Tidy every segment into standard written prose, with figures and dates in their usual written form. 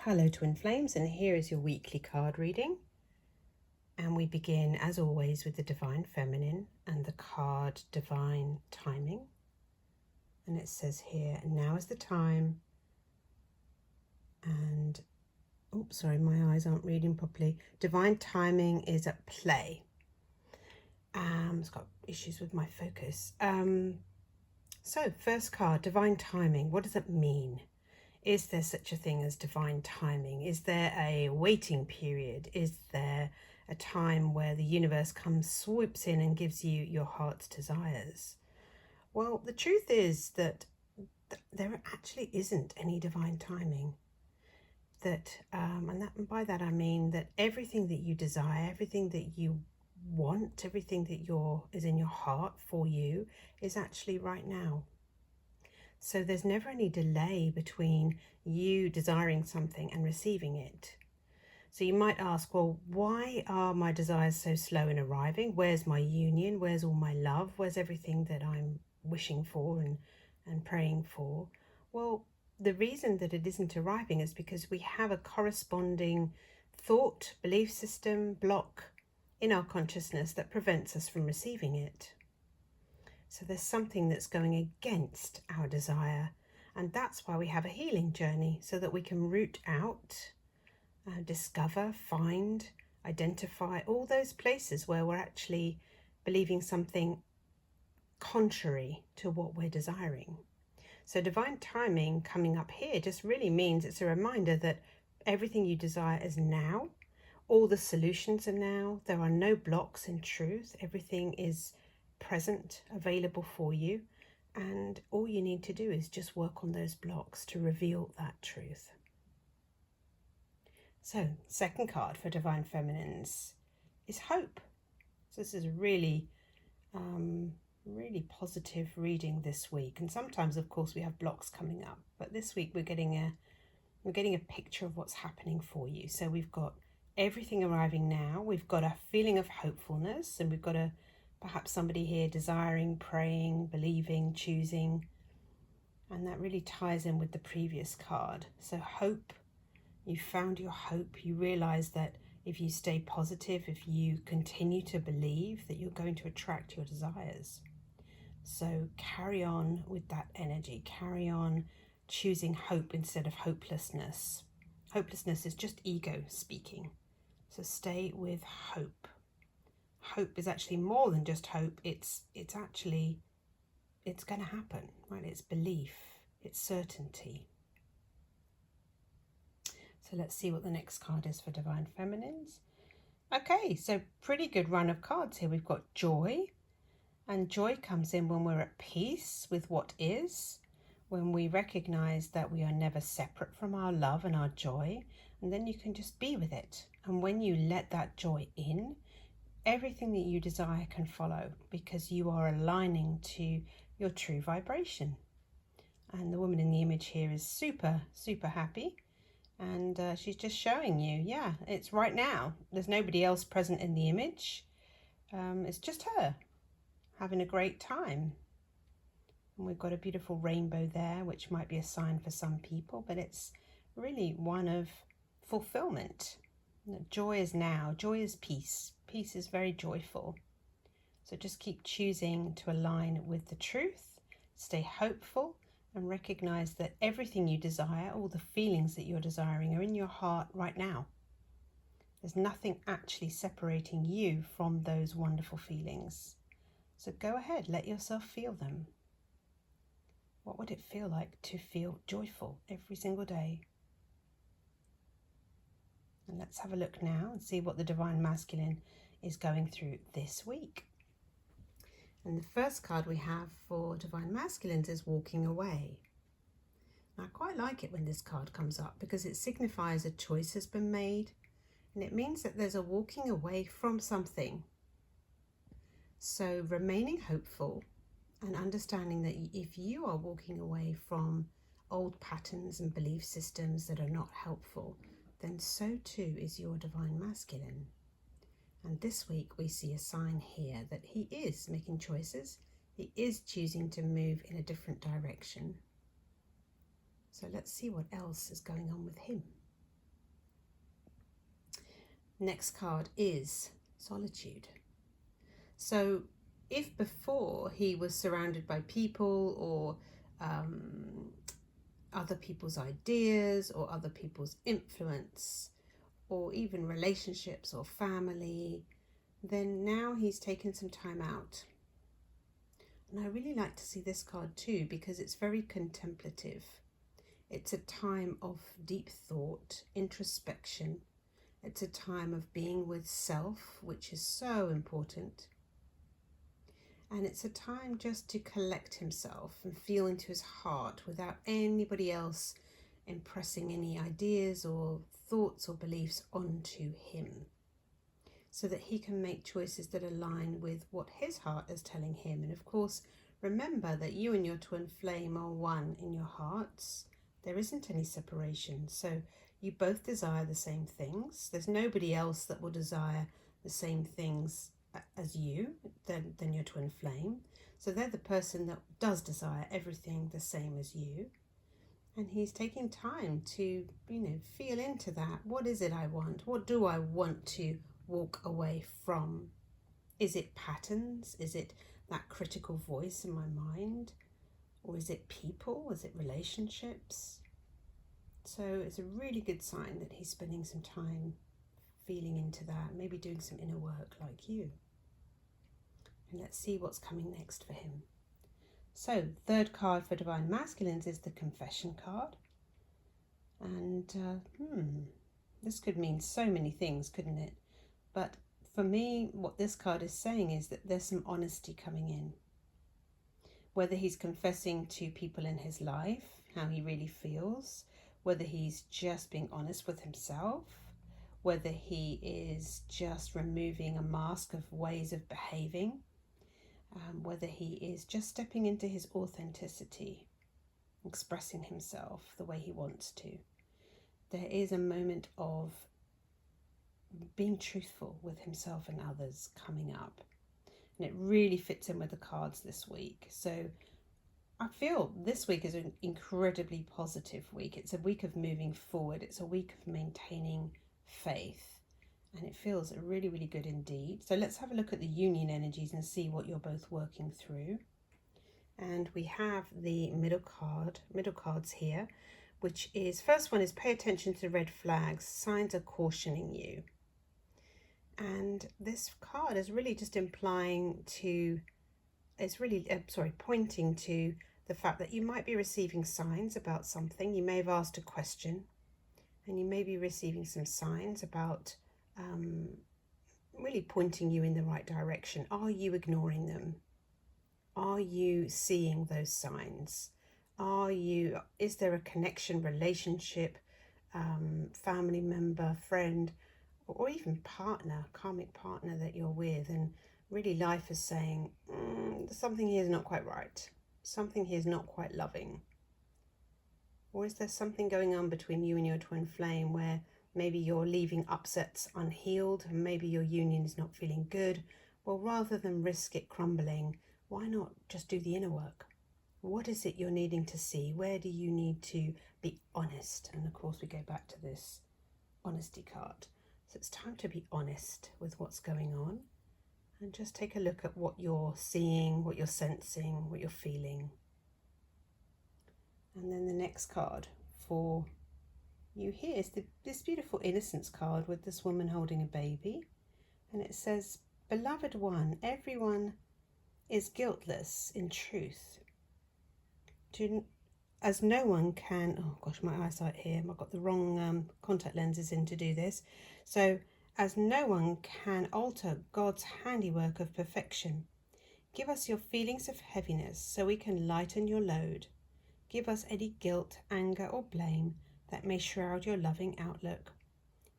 Hello Twin Flames, and here is your weekly card reading. And we begin as always with the Divine Feminine and the card Divine Timing. And it says here, now is the time. And, oops, sorry, my eyes aren't reading properly. Divine timing is at play. It's got issues with my focus. So first card, Divine Timing. What does it mean? Is there such a thing as divine timing? Is there a waiting period? Is there a time where the universe comes, swoops in and gives you your heart's desires? Well, the truth is that there actually isn't any divine timing. And by that I mean that everything that you desire, everything that you want, everything that is in your heart for you is actually right now. So there's never any delay between you desiring something and receiving it. So you might ask, well, why are my desires so slow in arriving? Where's my union? Where's all my love? Where's everything that I'm wishing for and praying for? Well, the reason that it isn't arriving is because we have a corresponding thought, belief system, block in our consciousness that prevents us from receiving it. So there's something that's going against our desire, and that's why we have a healing journey, so that we can root out, discover, find, identify all those places where we're actually believing something contrary to what we're desiring. So divine timing coming up here just really means it's a reminder that everything you desire is now. All the solutions are now. There are no blocks in truth. Everything is present, available for you, and all you need to do is just work on those blocks to reveal that truth. So, second card for Divine Feminines is hope. So this is really positive reading this week, and sometimes of course we have blocks coming up, but this week we're getting a picture of what's happening for you. So we've got everything arriving now, we've got a feeling of hopefulness, and we've got perhaps somebody here desiring, praying, believing, choosing, and that really ties in with the previous card. So hope, you found your hope, you realize that if you stay positive, if you continue to believe, that you're going to attract your desires. So carry on with that energy, carry on choosing hope instead of hopelessness. Hopelessness is just ego speaking, so stay with hope. Hope is actually more than just hope. It's going to happen, right? It's belief, it's certainty. So let's see what the next card is for Divine Feminines. Okay, so pretty good run of cards here. We've got joy, and joy comes in when we're at peace with what is, when we recognize that we are never separate from our love and our joy, and then you can just be with it. And when you let that joy in, everything that you desire can follow, because you are aligning to your true vibration. And the woman in the image here is super, super happy. And she's just showing you, yeah, it's right now. There's nobody else present in the image. It's just her having a great time. And we've got a beautiful rainbow there, which might be a sign for some people, but it's really one of fulfillment. Joy is now, joy is peace. Peace is very joyful. So just keep choosing to align with the truth, stay hopeful, and recognize that everything you desire, all the feelings that you're desiring, are in your heart right now. There's nothing actually separating you from those wonderful feelings. So go ahead, let yourself feel them. What would it feel like to feel joyful every single day? And let's have a look now and see what the Divine Masculine is going through this week. And the first card we have for Divine Masculines is Walking Away. Now, I quite like it when this card comes up because it signifies a choice has been made, and it means that there's a walking away from something. So remaining hopeful and understanding that if you are walking away from old patterns and belief systems that are not helpful, then so too is your Divine Masculine. And this week we see a sign here that he is making choices. He is choosing to move in a different direction. So let's see what else is going on with him. Next card is solitude. So if before he was surrounded by people or other people's ideas or other people's influence or even relationships or family, then now he's taken some time out. And I really like to see this card too because it's very contemplative. It's a time of deep thought, introspection. It's a time of being with self, which is so important. And it's a time just to collect himself and feel into his heart without anybody else impressing any ideas or thoughts or beliefs onto him, so that he can make choices that align with what his heart is telling him. And of course, remember that you and your twin flame are one in your hearts. There isn't any separation. So you both desire the same things. There's nobody else that will desire the same things as you than your twin flame. So they're the person that does desire everything the same as you. And he's taking time to, feel into that. What is it I want? What do I want to walk away from? Is it patterns? Is it that critical voice in my mind? Or is it people? Is it relationships? So it's a really good sign that he's spending some time feeling into that, maybe doing some inner work like you. And let's see what's coming next for him. So, third card for Divine Masculines is the Confession card. And this could mean so many things, couldn't it? But for me, what this card is saying is that there's some honesty coming in. Whether he's confessing to people in his life, how he really feels, whether he's just being honest with himself, whether he is just removing a mask of ways of behaving, whether he is just stepping into his authenticity, expressing himself the way he wants to. There is a moment of being truthful with himself and others coming up. And it really fits in with the cards this week. So I feel this week is an incredibly positive week. It's a week of moving forward. It's a week of maintaining faith. And it feels really, really good indeed. So let's have a look at the union energies and see what you're both working through. And we have the middle cards here, which is, first one is pay attention to red flags. Signs are cautioning you. And this card is really just pointing to the fact that you might be receiving signs about something. You may have asked a question and you may be receiving some signs about really pointing you in the right direction. Are you ignoring them? Are you seeing those signs? Is there a connection, relationship, family member, friend, or even partner, karmic partner that you're with, and really life is saying, something here is not quite right. Something here is not quite loving. Or is there something going on between you and your twin flame where maybe you're leaving upsets unhealed and maybe your union is not feeling good? Well, rather than risk it crumbling, why not just do the inner work? What is it you're needing to see? Where do you need to be honest? And of course we go back to this honesty card. So it's time to be honest with what's going on and just take a look at what you're seeing, what you're sensing, what you're feeling. And then the next card for you here is this beautiful innocence card with this woman holding a baby. And it says, beloved one, everyone is guiltless in truth. As no one can, oh gosh, my eyesight here, I've got the wrong contact lenses in to do this. So, as no one can alter God's handiwork of perfection, give us your feelings of heaviness so we can lighten your load. Give us any guilt, anger or blame that may shroud your loving outlook.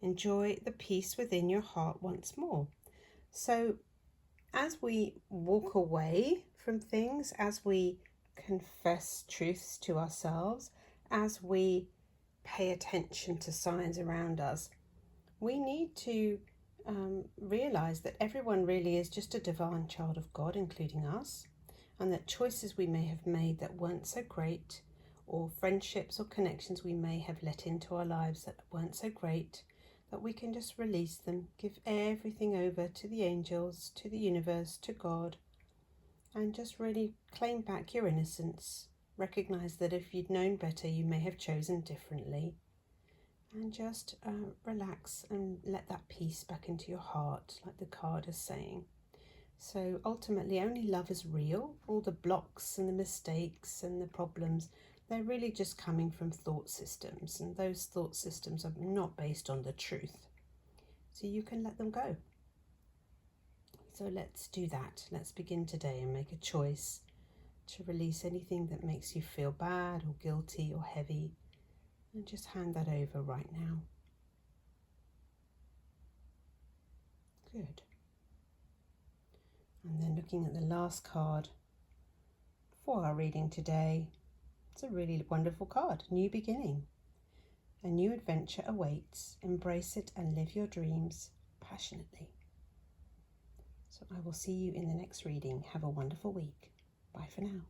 Enjoy the peace within your heart once more. So, as we walk away from things, as we confess truths to ourselves, as we pay attention to signs around us, we need to realize that everyone really is just a divine child of God, including us, and that choices we may have made that weren't so great, or friendships or connections we may have let into our lives that weren't so great, that we can just release them, give everything over to the angels, to the universe, to God, and just really claim back your innocence. Recognize that if you'd known better, you may have chosen differently, and just relax and let that peace back into your heart, like the card is saying. So ultimately, only love is real. All the blocks and the mistakes and the problems, they're really just coming from thought systems, and those thought systems are not based on the truth. So you can let them go. So let's do that. Let's begin today and make a choice to release anything that makes you feel bad or guilty or heavy, and just hand that over right now. Good. And then looking at the last card for our reading today, it's a really wonderful card. New beginning. A new adventure awaits. Embrace it and live your dreams passionately. So I will see you in the next reading. Have a wonderful week. Bye for now.